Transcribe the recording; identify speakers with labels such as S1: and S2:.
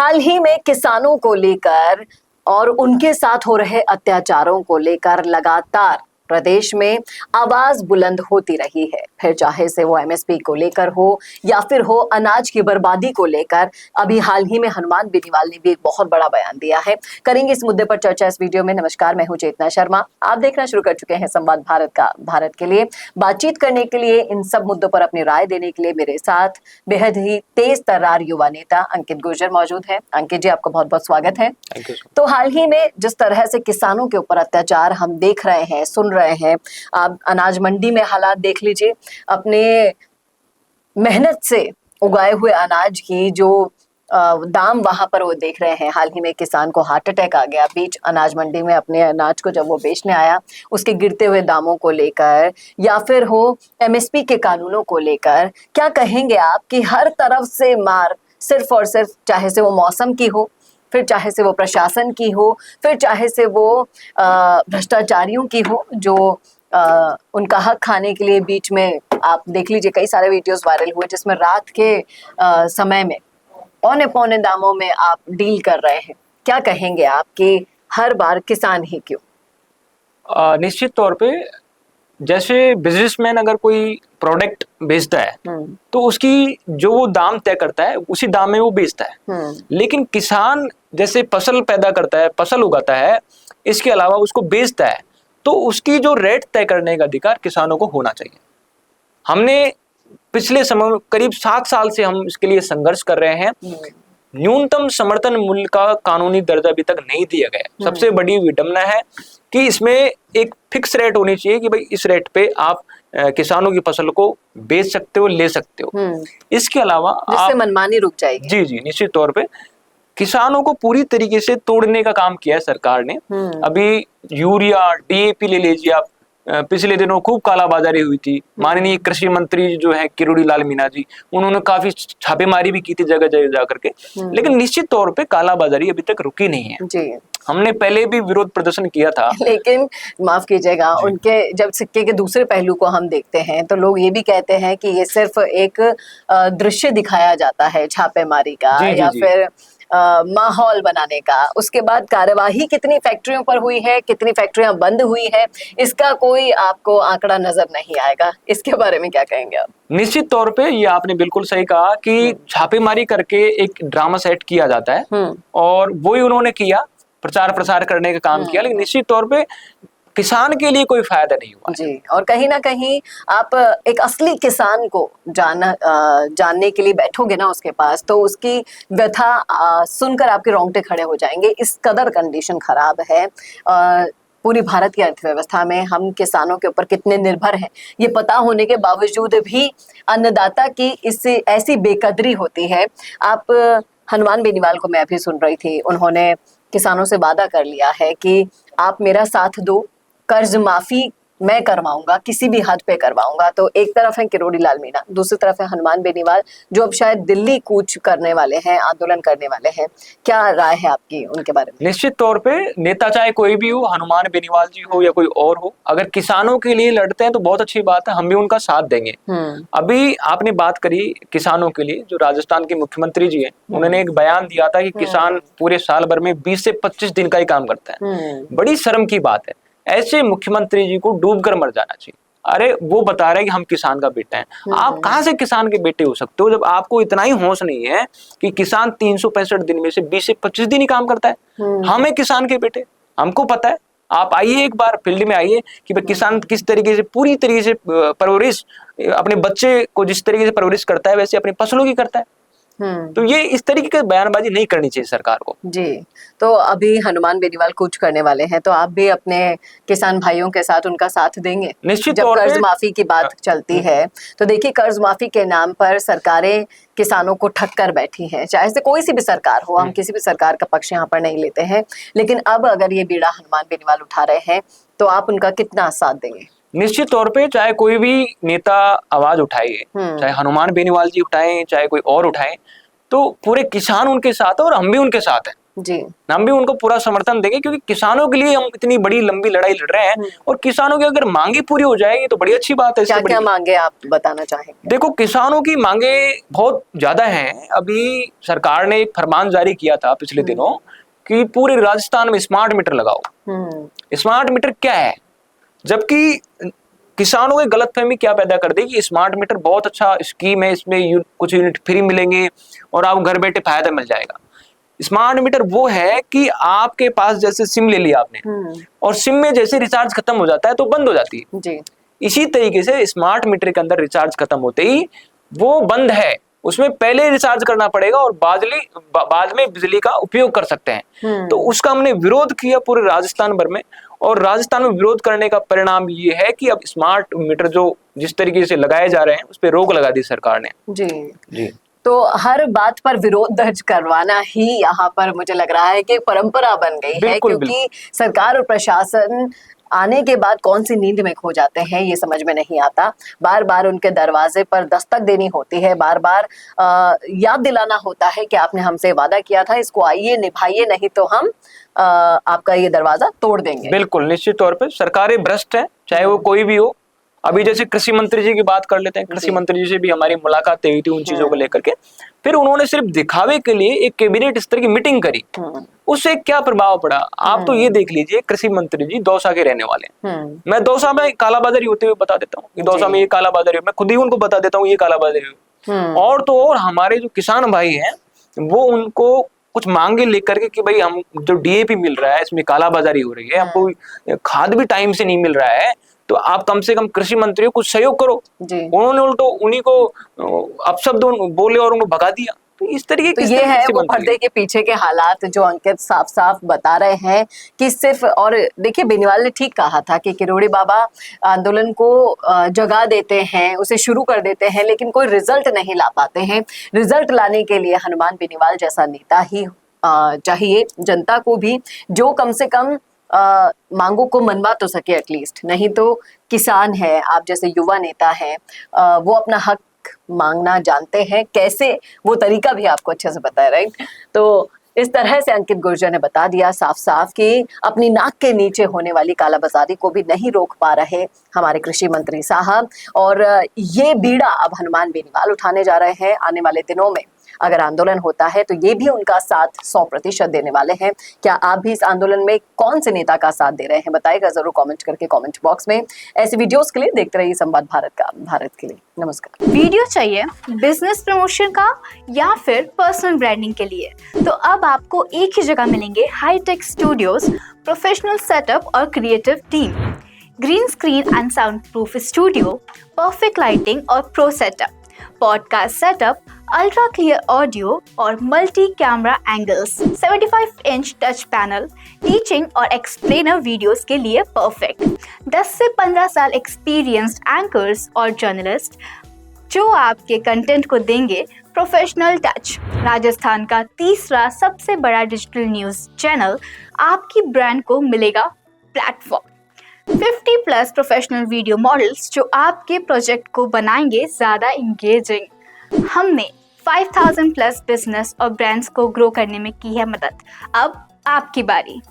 S1: हाल ही में किसानों को लेकर और उनके साथ हो रहे अत्याचारों को लेकर लगातार प्रदेश में आवाज बुलंद होती रही है। फिर चाहे से वो एमएसपी को लेकर हो या फिर हो अनाज की बर्बादी को लेकर। अभी हाल ही में हनुमान बेनीवाल ने भी एक बहुत बड़ा बयान दिया है। करेंगे इस मुद्दे पर चर्चा इस वीडियो में। नमस्कार, मैं हूं चेतना शर्मा। आप देखना शुरू कर चुके हैं संवाद भारत का। भारत के लिए बातचीत करने के लिए, इन सब मुद्दों पर अपनी राय देने के लिए मेरे साथ बेहद ही तेज तर्रार युवा नेता अंकित गुर्जर मौजूद है। अंकित जी, आपका बहुत बहुत स्वागत है। तो हाल ही में जिस तरह से किसानों के ऊपर अत्याचार हम देख रहे हैं, सुन रहे हैं, आप अनाज मंडी में हालात देख लीजिए। अपने मेहनत से उगाए हुए अनाज की जो दाम वहां पर वो देख रहे हैं। हाल ही में किसान को हार्ट अटैक आ गया बीच अनाज मंडी में। अपने अनाज को जब वो बेचने आया, उसके गिरते हुए दामों को लेकर या फिर हो एमएसपी के कानूनों को लेकर, क्या कहेंगे आप कि हर तरफ से मार सिर्फ और सिर्फ, चाहे से वो मौसम की हो, फिर चाहे से वो प्रशासन की हो, फिर चाहे से वो भ्रष्टाचारियों की हो जो उनका हक खाने के लिए बीच में, आप देख लीजिए कई सारे वीडियोस वायरल हुए जिसमें रात के समय में औने पौने दामों में आप डील कर रहे हैं। क्या कहेंगे आप कि हर बार किसान ही क्यों?
S2: निश्चित तौर पे जैसे बिजनेसमैन अगर कोई प्रोडक्ट बेचता है तो उसकी जो वो दाम तय करता है उसी दाम में वो बेचता है। लेकिन किसान जैसे फसल पैदा करता है, फसल उगाता है, इसके अलावा उसको बेचता है, तो उसकी जो रेट तय करने का अधिकार किसानों को होना चाहिए। हमने पिछले समय में करीब 7 साल से हम इसके लिए संघर्ष कर रहे हैं। न्यूनतम समर्थन मूल्य का कानूनी दर्जा अभी तक नहीं दिया गया। सबसे बड़ी विडंबना है कि इसमें एक फिक्स रेट होनी चाहिए कि भाई इस रेट पे आप किसानों की फसल को बेच सकते हो, ले सकते हो। इसके अलावा
S1: जिससे मनमानी रुक जाएगी।
S2: जी जी, निश्चित तौर पे किसानों को पूरी तरीके से तोड़ने का काम किया है सरकार ने। अभी यूरिया, डीएपी ले लीजिए आप, पिछले दिनों खूब कालाबाजारी हुई थी। माननीय कृषि मंत्री जो है किरोड़ी लाल मीणा जी, उन्होंने काफी छापेमारी भी की थी जगह जगह जाकर के। लेकिन निश्चित तौर पे कालाबाजारी अभी तक रुकी नहीं है जी। हमने पहले भी विरोध प्रदर्शन किया था।
S1: लेकिन माफ कीजिएगा, उनके जब सिक्के के दूसरे पहलू को हम देखते हैं तो लोग ये भी कहते हैं कि ये सिर्फ एक दृश्य दिखाया जाता है छापेमारी का या फिर माहौल बनाने का। उसके बाद कार्यवाही कितनी फैक्ट्रियों पर हुई है, कितनी फैक्ट्रियां बंद हुई है, इसका कोई आपको आंकड़ा नजर नहीं आएगा। इसके बारे में क्या कहेंगे आप?
S2: निश्चित तौर पे ये आपने बिल्कुल सही कहा कि छापेमारी करके एक ड्रामा सेट किया जाता है और वही उन्होंने किया, प्रचार प्रसार करने का काम किया। लेकिन निश्चित तौर पे किसान के लिए कोई फायदा नहीं हुआ
S1: जी। और कहीं ना कहीं आप एक असली किसान को जानने के लिए बैठोगे ना उसके पास, तो उसकी व्यथा सुनकर आपके रोंगटे खड़े हो जाएंगे। इस कदर कंडीशन खराब है पूरी भारत की अर्थव्यवस्था में। हम किसानों के ऊपर कितने निर्भर हैं ये पता होने के बावजूद भी अन्नदाता की इससे ऐसी बेकदरी होती है। आप हनुमान बेनीवाल को मैं भी सुन रही थी, उन्होंने किसानों से वादा कर लिया है कि आप मेरा साथ दो, कर्ज माफी मैं करवाऊंगा, किसी भी हद पे करवाऊंगा। तो एक तरफ है किरोड़ी लाल मीणा, दूसरी तरफ है हनुमान बेनीवाल जो अब शायद दिल्ली कूच करने वाले हैं, आंदोलन करने वाले हैं। क्या राय है आपकी उनके बारे में?
S2: निश्चित तौर पे नेता चाहे कोई भी हो, हनुमान बेनीवाल जी हो या कोई और हो, अगर किसानों के लिए लड़ते हैं तो बहुत अच्छी बात है, हम भी उनका साथ देंगे। अभी आपने बात करी किसानों के लिए, जो राजस्थान के मुख्यमंत्री जी हैं, उन्होंने एक बयान दिया था कि किसान पूरे साल भर में 20 से 25 दिन का ही काम करता है। बड़ी शर्म की बात है, ऐसे मुख्यमंत्री जी को डूब कर मर जाना चाहिए। अरे वो बता रहे हैं कि हम किसान का बेटा हैं। आप कहां से किसान के बेटे हो सकते हो जब आपको इतना ही होश नहीं है कि किसान 365 दिन में से 20 से 25 दिन ही काम करता है। हम है किसान के बेटे, हमको पता है। आप आइए एक बार फील्ड में आइए कि भाई किसान किस तरीके से, पूरी तरीके से परवरिश, अपने बच्चे को जिस तरीके से परवरिश करता है वैसे अपनी फसलों की करता है। तो ये इस तरीके की बयानबाजी नहीं करनी चाहिए सरकार को
S1: जी। तो अभी हनुमान बेनीवाल कूच करने वाले हैं, तो आप भी अपने किसान भाइयों के साथ उनका साथ देंगे?
S2: निश्चित
S1: जब कर्ज माफी की बात चलती है तो देखिए, कर्ज माफी के नाम पर सरकारें किसानों को ठग कर बैठी हैं, चाहे से कोई सी भी सरकार हो। हम किसी भी सरकार का पक्ष यहाँ पर नहीं लेते हैं, लेकिन अब अगर ये बीड़ा हनुमान बेनीवाल उठा रहे हैं तो आप उनका कितना साथ देंगे?
S2: निश्चित तौर पे चाहे कोई भी नेता आवाज उठाए, चाहे हनुमान बेनीवाल जी उठाएं, चाहे कोई और उठाए, तो पूरे किसान उनके साथ है और हम भी उनके साथ हैं।
S1: जी,
S2: हम भी उनको पूरा समर्थन देंगे, क्योंकि किसानों के लिए हम इतनी बड़ी लंबी लड़ाई लड़ रहे हैं, और किसानों की अगर मांगे पूरी हो जाएगी तो बड़ी अच्छी बात है।
S1: क्या क्या मांगे आप बताना चाहेंगे?
S2: देखो, किसानों की मांगे बहुत ज्यादा हैं। अभी सरकार ने एक फरमान जारी किया था पिछले दिनों कि पूरे राजस्थान में स्मार्ट मीटर लगाओ। स्मार्ट मीटर क्या है, जबकि किसानों की गलतफहमी क्या पैदा कर दी कि स्मार्ट मीटर बहुत अच्छा स्कीम है, इसमें कुछ यूनिट फ्री मिलेंगे और आपको घर बैठे फायदा मिल जाएगा। स्मार्ट मीटर वो है कि आपके पास जैसे सिम ले लिया आपने, और सिम में जैसे रिचार्ज खत्म हो जाता है तो बंद हो जाती है
S1: जी।
S2: इसी तरीके से स्मार्ट मीटर के अंदर रिचार्ज खत्म होते ही वो बंद है, उसमें पहले रिचार्ज करना पड़ेगा और बाद में बिजली का उपयोग कर सकते हैं। तो उसका हमने विरोध किया पूरे राजस्थान भर में, और राजस्थान में विरोध करने का परिणाम ये है कि अब स्मार्ट मीटर जो जिस तरीके से लगाए जा रहे हैं उस पर रोक लगा दी सरकार ने। जी।
S1: तो हर बात पर विरोध दर्ज करवाना ही यहाँ पर मुझे लग रहा है कि परंपरा बन गई है, क्योंकि सरकार और प्रशासन आने के बाद कौन सी नींद में खो जाते हैं ये समझ में नहीं आता। बार बार उनके दरवाजे पर दस्तक देनी होती है, बार बार याद दिलाना होता है कि आपने हमसे वादा किया था, इसको आइए निभाइए, नहीं तो हम आपका ये दरवाजा तोड़ देंगे।
S2: बिल्कुल, निश्चित तौर पे सरकारें भ्रष्ट है, चाहे वो कोई भी हो। अभी जैसे कृषि मंत्री जी की बात कर लेते हैं, कृषि मंत्री जी से भी हमारी मुलाकात हुई थी उन चीजों को लेकर के। फिर उन्होंने सिर्फ दिखावे के लिए एक कैबिनेट स्तर की मीटिंग करी, उससे क्या प्रभाव पड़ा आप तो ये देख लीजिए। कृषि मंत्री जी दौसा के रहने वाले हैं, मैं दौसा में कालाबाजारी होते हुए बता देता हूँ कि दौसा में ये कालाबाजारी, मैं खुद ही उनको बता देता हूँ ये कालाबाजारी हुई। और तो और हमारे जो किसान भाई हैं वो उनको कुछ मांगे लेकर के कि भाई हम जो डीएपी मिल रहा है इसमें कालाबाजारी हो रही है, हमको खाद भी टाइम से नहीं मिल रहा है, तो आप कम से कम कृषि मंत्री को कुछ सहयोग करो। उन्होंने उल्टो उन्हीं को अपशब्द बोले और उनको भगा दिया। तो इस तरीके
S1: तो ये है वो पर्दे के पीछे के हालात जो अंकित साफ साफ बता रहे हैं कि सिर्फ, और देखिए बेनीवाल ने ठीक कहा था कि किरोड़ी बाबा आंदोलन को जगा देते हैं, उसे शुरू कर देते हैं, लेकिन कोई रिजल्ट नहीं ला पाते हैं। रिजल्ट लाने के लिए हनुमान बेनीवाल जैसा नेता ही चाहिए, जनता को भी, जो कम से कम मांगों को मनवा तो सके एटलीस्ट। नहीं तो किसान है, आप जैसे युवा नेता हैं, वो अपना हक मांगना जानते हैं, कैसे वो तरीका भी आपको अच्छे से पता है, राइट? तो इस तरह से अंकित गुर्जर ने बता दिया साफ साफ कि अपनी नाक के नीचे होने वाली कालाबाजारी को भी नहीं रोक पा रहे हमारे कृषि मंत्री साहब, और ये बीड़ा अब हनुमान बेनीवाल उठाने जा रहे हैं। आने वाले दिनों में अगर आंदोलन होता है तो ये भी उनका साथ 100% देने वाले हैं। क्या आप भी इस आंदोलन में कौन से नेता का साथ दे रहे हैं बताइएगा जरूर कमेंट करके कमेंट बॉक्स में। ऐसी वीडियोस के लिए देखते रहिए संवाद भारत के लिए। नमस्कार।
S3: वीडियो चाहिए बिजनेस प्रमोशन का या फिर पर्सनल ब्रांडिंग के लिए, तो अब आपको एक ही जगह मिलेंगे हाईटेक स्टूडियोज, प्रोफेशनल सेटअप और creative team, green screen and soundproof studio, perfect lighting और pro setup, podcast setup, ultra clear audio और multi camera angles, 75 inch touch panel, teaching और एक्सप्लेनर वीडियोस के लिए परफेक्ट, 10 से 15 साल experienced anchors और journalist जो आपके कंटेंट को देंगे प्रोफेशनल टच। राजस्थान का तीसरा सबसे बड़ा डिजिटल न्यूज चैनल आपकी ब्रांड को मिलेगा प्लेटफॉर्म। 50+ प्रोफेशनल वीडियो मॉडल्स जो आपके प्रोजेक्ट को बनाएंगे ज़्यादा इंगेजिंग। हमने 5000+ बिजनेस और ब्रांड्स को ग्रो करने में की है मदद। अब आपकी बारी।